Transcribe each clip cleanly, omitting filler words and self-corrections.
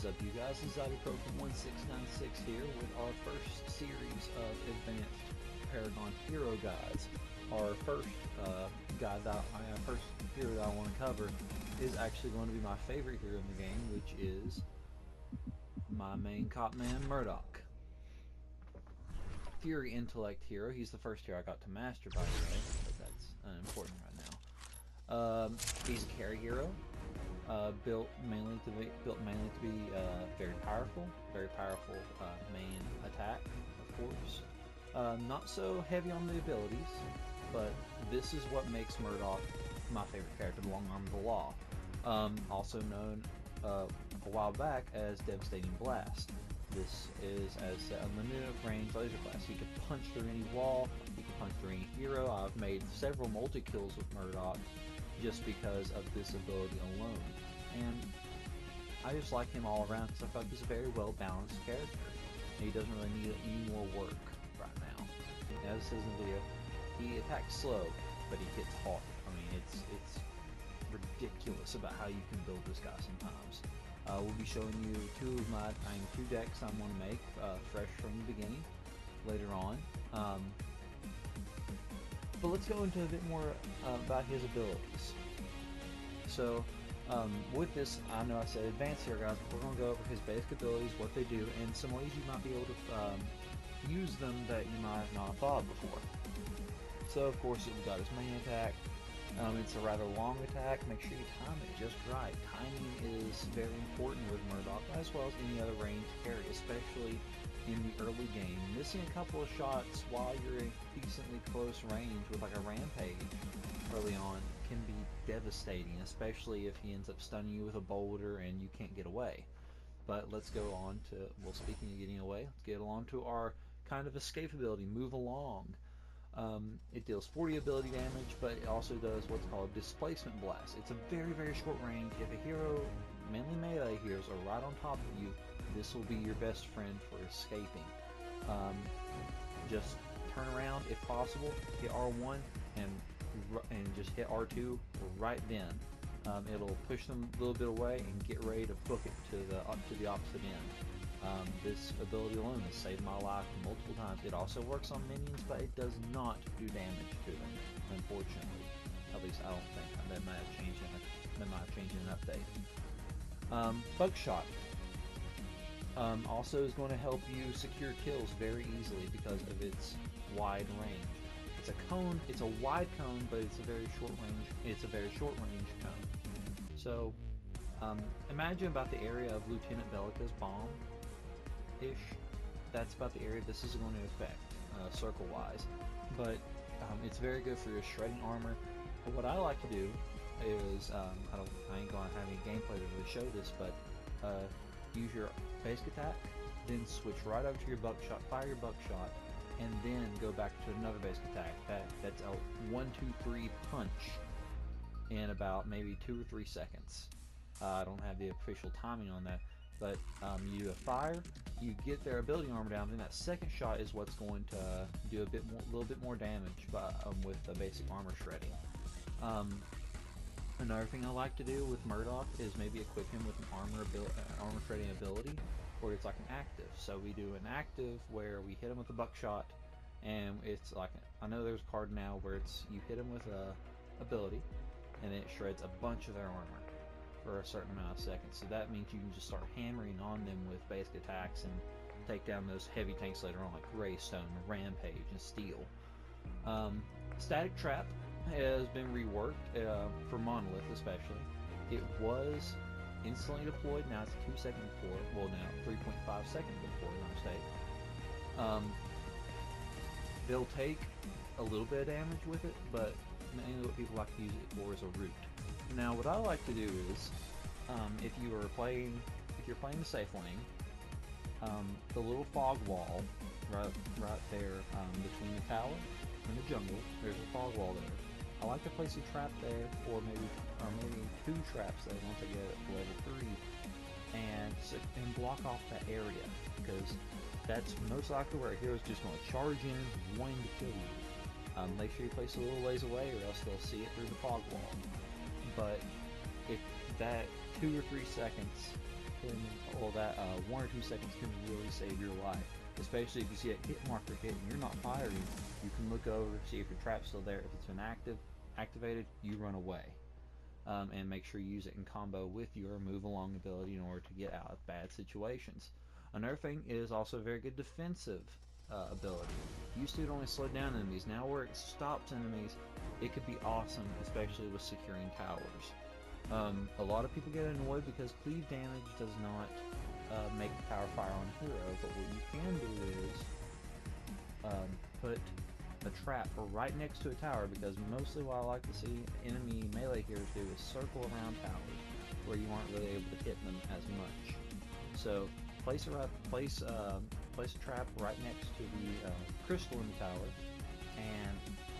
up, you guys? This is Ibuprofen1696 here with our first series of advanced Paragon hero guides. Our first first hero that I want to cover is actually going to be my favorite hero in the game, which is my main cop man, Murdock. Fury intellect hero. He's the first hero I got to master, by the way, but that's unimportant right now. He's a carry hero. Built mainly to be very powerful main attack, of course. Not so heavy on the abilities, but this is what makes Murdock my favorite character, the Long Arm of the Law. Also known a while back as Devastating Blast. This is as unlimited range laser blast. He can punch through any wall, he can punch through any hero. I've made several multi-kills with Murdock just because of this ability alone. And I just like him all around because I feel like he's a very well-balanced character. And he doesn't really need any more work right now. As it says in the video, he attacks slow, but he hits hard. I mean, it's ridiculous about how you can build this guy sometimes. We'll be showing you two decks I'm going to make fresh from the beginning later on. But let's go into a bit more about his abilities. So, with this, I know I said advanced here, guys, but we're going to go over his basic abilities, what they do, and some ways you might be able to use them that you might have not thought of before. So, of course, we've got his main attack. It's a rather long attack. Make sure you time it just right. Timing is very important with Murdock, as well as any other ranged carry, especially in the early game. Missing a couple of shots while you're in decently close range with like a rampage early on can be devastating, especially if he ends up stunning you with a boulder and you can't get away. But let's go on to, well, speaking of getting away, let's get along to our kind of escape ability, Move Along. It deals 40 ability damage, but it also does what's called Displacement Blast. It's a very, very short range. If a hero, mainly melee heroes, are right on top of you, this will be your best friend for escaping. Just turn around if possible, hit R1, and just hit R2 right then. It'll push them a little bit away and get ready to book it to the opposite end. This ability alone has saved my life multiple times. It also works on minions, but it does not do damage to them, unfortunately. At least I don't think. That might have changed in an update. Buckshot also is going to help you secure kills very easily because of its wide range. It's a cone. It's a wide cone, but it's a very short range. It's a very short range cone. So imagine about the area of Lieutenant Bellica's bomb-ish. That's about the area this is going to affect, circle-wise. But it's very good for your shredding armor. But what I like to do is, I ain't going to have any gameplay to really show this, but use your basic attack, then switch right over to your buckshot, fire your buckshot, and then go back to another basic attack. That's a 1, 2, 3 punch in about maybe 2 or 3 seconds. I don't have the official timing on that, but you do a fire, you get their ability armor down, then that second shot is what's going to do a little bit more damage with the basic armor shredding. Another thing I like to do with Murdock is maybe equip him with an armor shredding ability, where it's like an active. So we do an active where we hit him with a buckshot, and it's like, I know there's a card now where it's you hit him with a ability, and it shreds a bunch of their armor for a certain amount of seconds. So that means you can just start hammering on them with basic attacks and take down those heavy tanks later on, like Greystone, Rampage, and Steel. Static Trap has been reworked for Monolith especially. It was instantly deployed, now it's 2 seconds before, well now 3.5 seconds before, no mistake. They'll take a little bit of damage with it, but mainly what people like to use it for is a root. Now what I like to do is, if you're playing the safe lane, the little fog wall right there between the tower and the jungle, there's a fog wall there. I like to place a trap there, or maybe 2 traps there once I get it to level 3, and block off that area, because that's most likely where a hero's just going to charge in, wanting to kill you. Make sure you place it a little ways away, or else they'll see it through the fog wall. But if that 2 or 3 seconds well, that 1 or 2 seconds can really save your life. Especially if you see a hit marker hit and you're not firing, you can look over, see if your trap's still there. If it's been activated, you run away. And make sure you use it in combo with your move along ability in order to get out of bad situations. Another thing is also a very good defensive ability. Used to it only slowed down enemies. Now where it stops enemies, it could be awesome, especially with securing towers. A lot of people get annoyed because cleave damage does not make power fire on a hero, but what you can do is put a trap right next to a tower, because mostly what I like to see enemy melee heroes do is circle around towers where you aren't really able to hit them as much. So place a trap right next to the crystal in the tower, and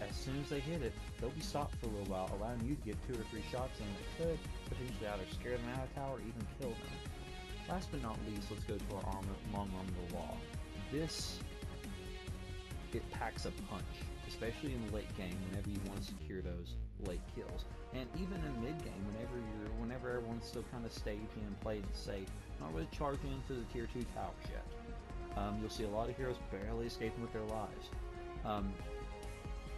as soon as they hit it, they'll be stopped for a little while, allowing you to get 2 or 3 shots in that could potentially either scare them out of the tower or even kill them. Last but not least, let's go to our long arm of the law. It packs a punch, especially in the late game whenever you want to secure those late kills. And even in mid game, whenever everyone's still kind of staging and playing safe, not really charging into the tier 2 towers yet. You'll see a lot of heroes barely escaping with their lives.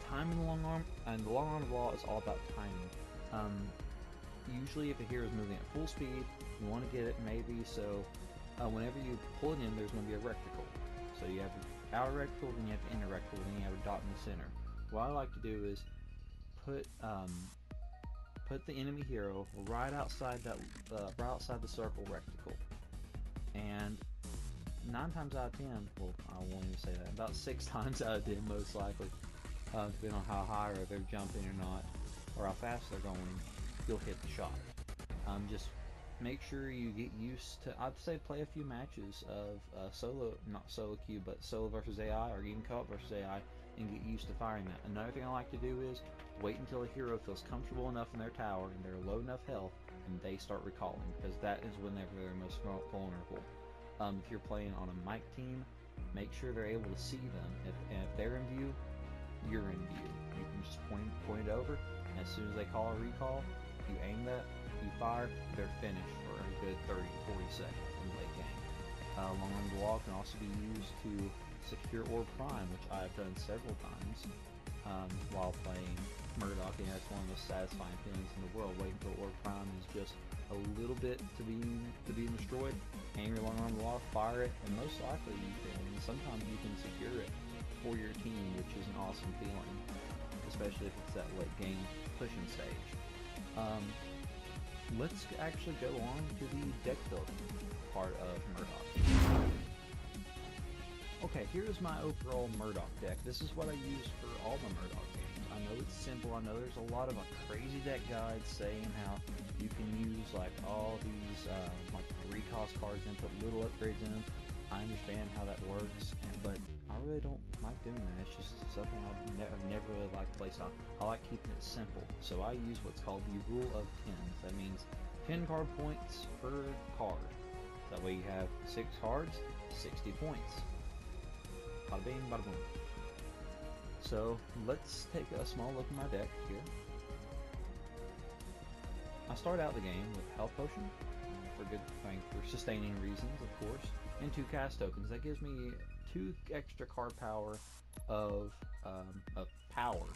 Timing the long arm, and the long arm of the law is all about timing. Usually if a hero is moving at full speed, you want to get it maybe so whenever you pull it in, there's going to be a rectangle. So you have outer rectangle, then you have inner rectangle, then you have a dot in the center. What I like to do is put the enemy hero right outside the circle rectangle, and 9 times out of 10, well, I won't even say that, about 6 times out of 10 most likely, depending on how high or they're jumping or not, or how fast they're going, you'll hit the shot. Just make sure you get used to, I'd say play a few matches of not solo queue, but solo versus AI, or even co-op versus AI, and get used to firing that. Another thing I like to do is wait until a hero feels comfortable enough in their tower and they're low enough health, and they start recalling, because that is whenever they're most vulnerable. If you're playing on a mic team, make sure they're able to see them. If they're in view, you're in view. You can just point it over, and as soon as they call a recall, you aim that, you fire, they're finished for a good 30 to 40 seconds in late game. Long arm of the law can also be used to secure Orb Prime, which I have done several times while playing Murdock, and that's one of the most satisfying feelings in the world. Waiting until Orb Prime is just a little bit to being destroyed, aim your long arm of the law, fire it, and most likely you can, and sometimes you can secure it for your team, which is an awesome feeling, especially if it's that late game pushing stage. Let's actually go on to the deck building part of Murdock. Okay, here's my overall Murdock deck. This is what I use for all the Murdock games. I know it's simple. I know there's a lot of crazy deck guides saying how you can use like all these like 3-cost cards and put little upgrades in them. I understand how that works, but I really don't like doing that. It's just something I've never really liked to play style. I like keeping it simple, so I use what's called the rule of 10s. That means 10 card points per card. That way you have 6 cards, 60 points. Bada bing, bada boom. So let's take a small look at my deck here. I start out the game with Health Potion, for sustaining reasons, of course, and 2 cast tokens. That gives me 2 extra card power of power,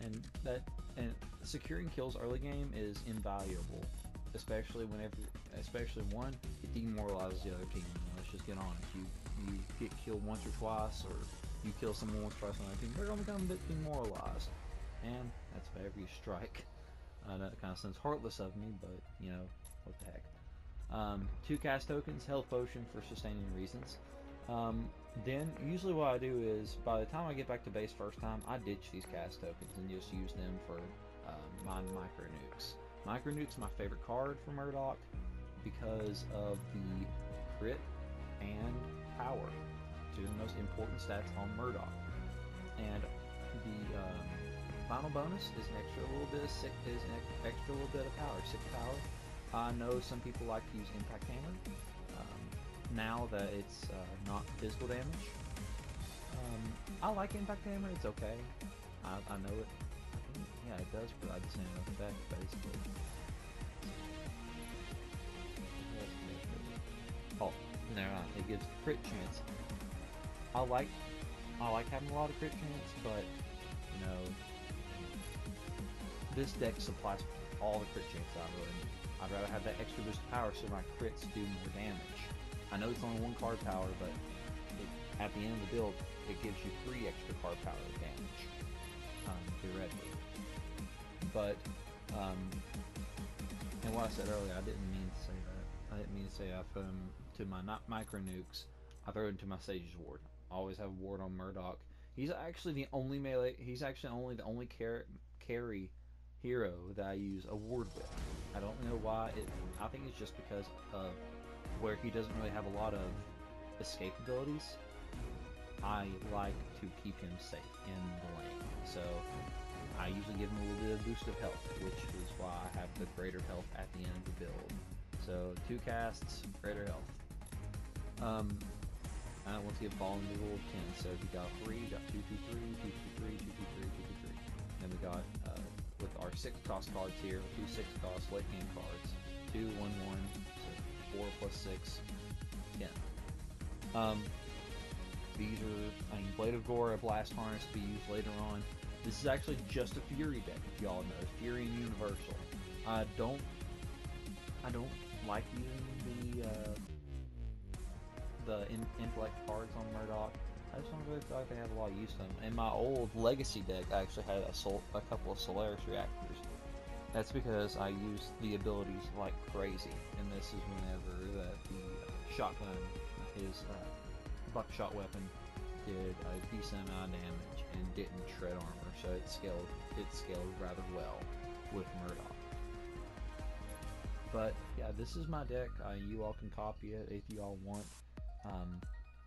and securing kills early game is invaluable, especially one, it demoralizes the other team. Let's just get honest. You get killed once or twice, or you kill someone once or twice on the other team, they're gonna become a bit demoralized, and that's for every strike. That kind of sounds heartless of me, but you know, what the heck. 2 cast tokens, Health Potion for sustaining reasons. Then usually what I do is, by the time I get back to base first time, I ditch these cast tokens and just use them for my micro nukes. Micro nukes my favorite card for Murdock because of the crit and power, 2 of the most important stats on Murdock. And the final bonus is an extra little bit of power, 6 power. I know some people like to use Impact Hammer now that it's not physical damage. I like Impact Hammer, it's okay. I know it. Yeah, it does provide the same effect, basically. Oh, no, it gives crit chance. I like having a lot of crit chance, but you know, this deck supplies all the crit chance I really need. I'd rather have that extra boost of power so my crits do more damage. I know it's only 1 card power, but at the end of the build, it gives you 3 extra card power of damage, theoretically. But, and what I said earlier, I didn't mean to say that. I didn't mean to say I throw them to my micro nukes. I throw it into my Sage's Ward. I always have a ward on Murdock. He's actually the only melee. He's actually the only carry hero that I use a ward with. I don't know why. I think it's just because of where he doesn't really have a lot of escape abilities. I like to keep him safe in the lane. So I usually give him a little bit of boost of health, which is why I have the greater health at the end of the build. So 2 casts, greater health. I want to get ball in the rule of 10. So we got 3, got 2, 2, 3, 2, 2, 3, 2, 2, 3, 2, 2, 3. Then we got with our 6 cost cards here, 2 6 cost late game cards, 2 1 1, so 4 plus 6, 10. These are, Blade of Gore, a Blast Harness to be used later on. This is actually just a Fury deck, if y'all know. Fury and Universal. I don't like using the intellect cards on Murdock. I just don't really feel like they have a lot of use to them. In my old Legacy deck, I actually had a couple of Solaris reactors. That's because I used the abilities like crazy, and this is whenever the shotgun, his buckshot weapon, did a decent amount of damage and didn't shred armor, so it scaled rather well with Murdock. But yeah, this is my deck. You all can copy it if you all want.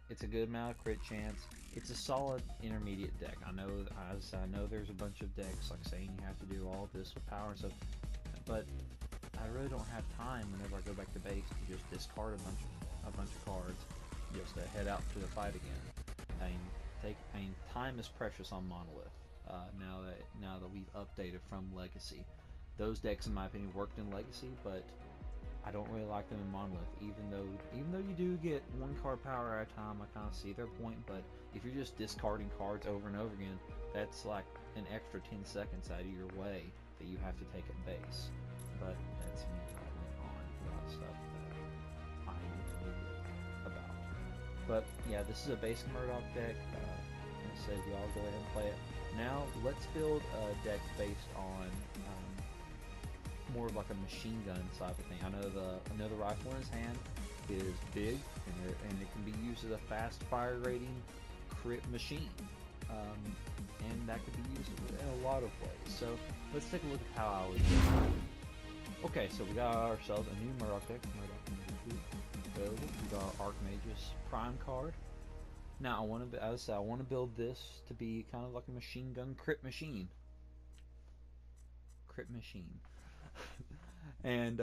It's a good amount of crit chance. It's a solid intermediate deck. I know there's a bunch of decks like saying you have to do all this with power and stuff, but I really don't have time whenever I go back to base to just discard a bunch of cards just to head out to the fight again. Time is precious on Monolith. Now that we've updated from Legacy, those decks, in my opinion, worked in Legacy, but I don't really like them in Monolith. Even though you do get 1 card power at a time, I kind of see their point. But if you're just discarding cards over and over again, that's like an extra 10 seconds out of your way that you have to take at base. But that's me rattling on about stuff that I know about. But yeah, this is a basic Murdock deck. I said y'all go ahead and play it. Now let's build a deck based on more of like a machine gun type of thing. I know the rifle in his hand is big, and it can be used as a fast fire rating crit machine, and that could be used in a lot of ways. So let's take a look at how I would do it. Okay, so we got ourselves a new Murdock deck, Murdock number 2 available. We got Archmage's Prime card. Now I want to build this to be kind of like a machine gun crit machine. And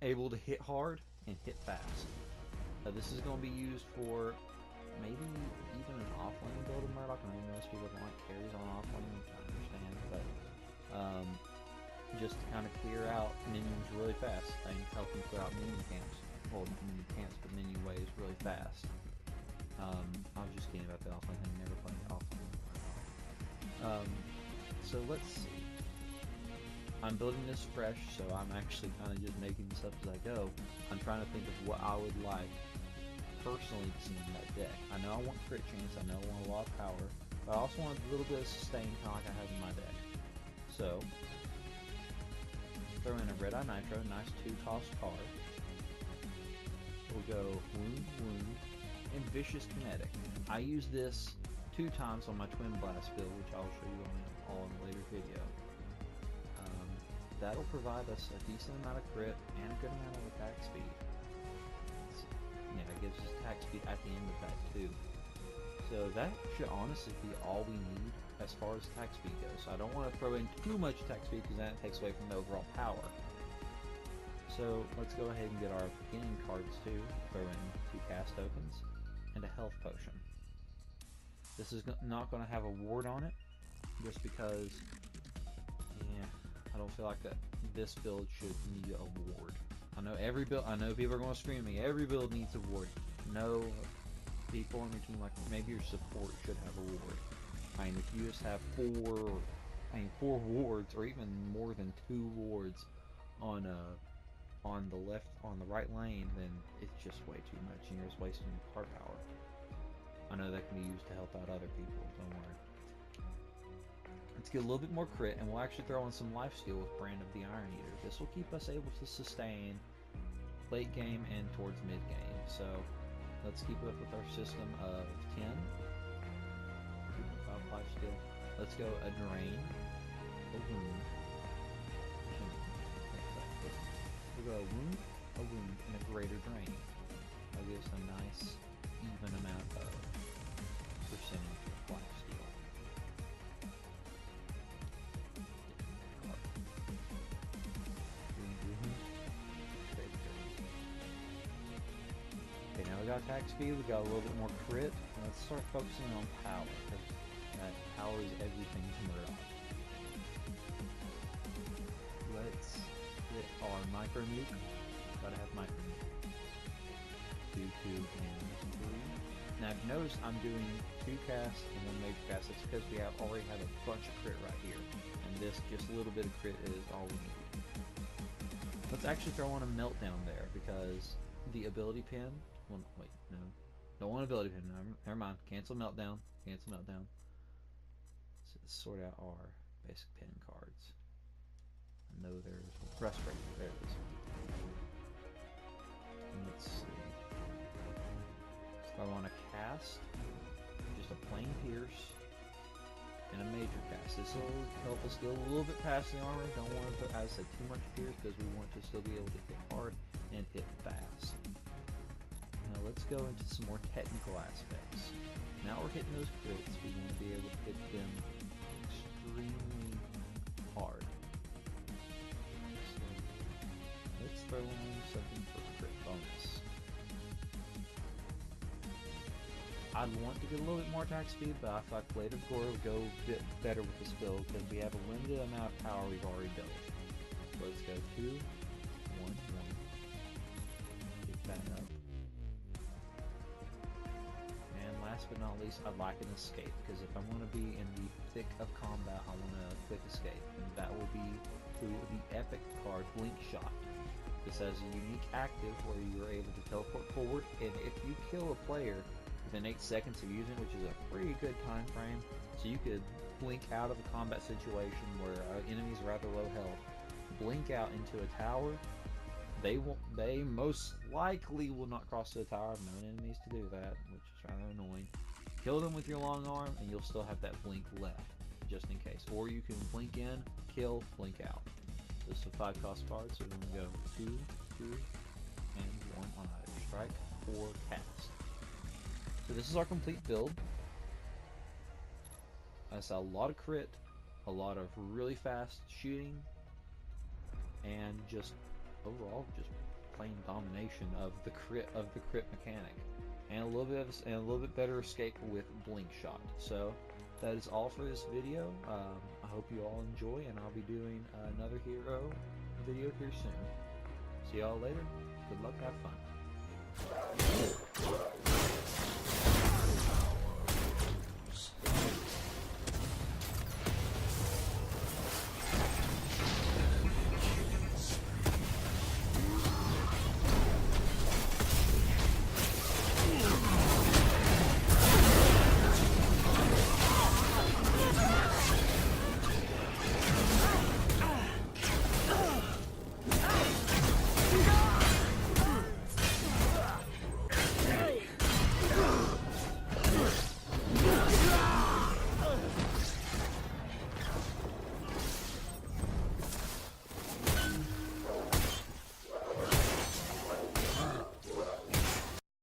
able to hit hard and hit fast. This is going to be used for maybe even an offlane build of Murdock. I know most people don't like carries on offlane, which I understand, but just to kind of clear out minions really fast and help them clear out minion camps. Well, not minion camps, but minion waves really fast. I was just kidding about the offlane thing, never playing offlane. So let's see. I'm building this fresh, so I'm actually kind of just making this up as I go. I'm trying to think of what I would like personally to see in that deck. I know I want crit chance, I know I want a lot of power, but I also want a little bit of sustain, kind of like I have in my deck. So, throw in a Red Eye Nitro, nice 2-cost card. We'll go Wound, and Vicious Kinetic. I use this 2 times on my Twin Blast build, which I'll show you all in a later video. That'll provide us a decent amount of crit and a good amount of attack speed. Yeah, it gives us attack speed at the end of that too. So that should honestly be all we need as far as attack speed goes. So I don't want to throw in too much attack speed because then it takes away from the overall power. So let's go ahead and get our beginning cards too. Throw in 2 cast tokens and a health potion. This is not going to have a ward on it just because, yeah, I don't feel like this build should need a ward. I know every build. I know people are going to scream at me. Every build needs a ward. No, people on your team, like maybe your support should have a ward. I mean, if you just have four wards, or even more than 2 wards on the right lane, then it's just way too much, and you're just wasting your card power. I know that can be used to help out other people. Don't worry. Let's get a little bit more crit, and we'll actually throw in some lifesteal with Brand of the Iron Eater. This will keep us able to sustain late game and towards mid game. So let's keep up with our system of 10. 2.5 lifesteal. Let's go a drain, a wound. We'll go a wound, and a greater drain. That'll give us a nice even amount of percentage of lifesteal. Okay, now we got attack speed, we got a little bit more crit. Let's start focusing on power, because that power is everything to Murdock. Let's get our micro nuke. Gotta have micro nuke. 2, 2, and 3. Now if you notice, I'm doing 2 casts and 1 major cast. That's because we already have a bunch of crit right here. And this, just a little bit of crit is all we need. Let's actually throw on a meltdown there, because the ability pin, well, wait, no. Don't want ability pin, never mind. Cancel meltdown, cancel meltdown. Let's sort out our basic pin cards. I know there's frustrating, there it is. And let's see. So I want to cast just a plain pierce and a major cast. This will help us go a little bit past the armor. Don't want to put, as I said, too much pierce, because we want to still be able to hit hard and hit fast. Now let's go into some more technical aspects. Now we're hitting those crits, we want to be able to hit them extremely hard. So let's throw in something for crit bonus. I'd want to get a little bit more attack speed, but I thought Blade of Gore would go a bit better with this build, because we have a limited amount of power we've already built. So let's go 2, 1, 1. Pick that up. And last but not least, I'd like an escape, because if I'm going to be in the thick of combat, I want a quick escape, and that will be through the epic card Blink Shot. This has a unique active where you're able to teleport forward, and if you kill a player within 8 seconds of using it, which is a pretty good time frame, so you could blink out of a combat situation where enemies are rather low health, blink out into a tower. They most likely will not cross the tower. I've known enemies to do that, which is rather annoying. Kill them with your long arm, and you'll still have that blink left, just in case. Or you can blink in, kill, blink out. This is a 5 cost card, so we're going to go 2, 2, and 1 on either strike or cast. So this is our complete build. I saw a lot of crit, a lot of really fast shooting, and just overall just plain domination of the crit mechanic, and a little bit better escape with Blink Shot. So that is all for this video. I hope you all enjoy, and I'll be doing another hero video here soon. See y'all later. Good luck, have fun.